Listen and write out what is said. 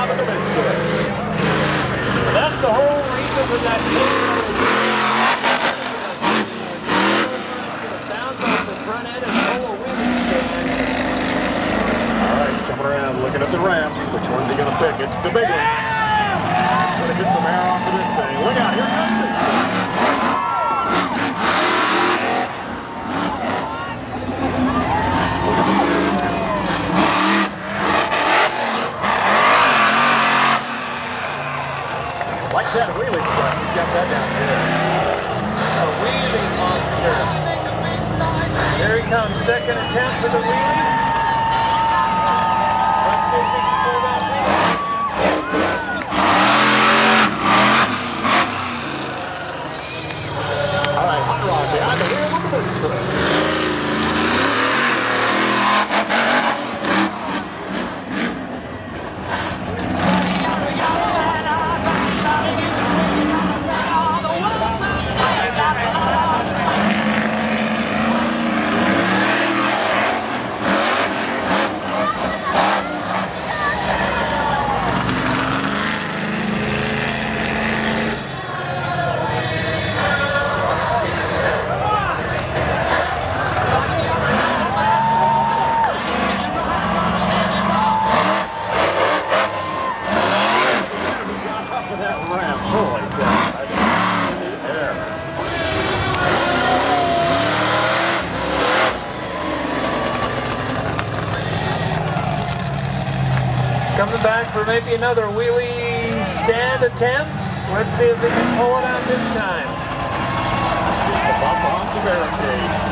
job in the midfield. That's the whole reason for that bounce off the front end and pull a wheelie stand. All right, coming around, looking at the ramps. Which one's he going to pick? It's the big one. Going to get some air off of this thing. Look out, here comes it. Like that wheelie stuff, you got that down there. A wheelie monster. There he comes, second attempt for the wheelie. Let's see if he can pull that wheelie. All right, hot rod behind the wheel of the boost truck. Coming back for maybe another wheelie stand attempt. Let's see if they can pull it out this time. Just a bump on the barricade.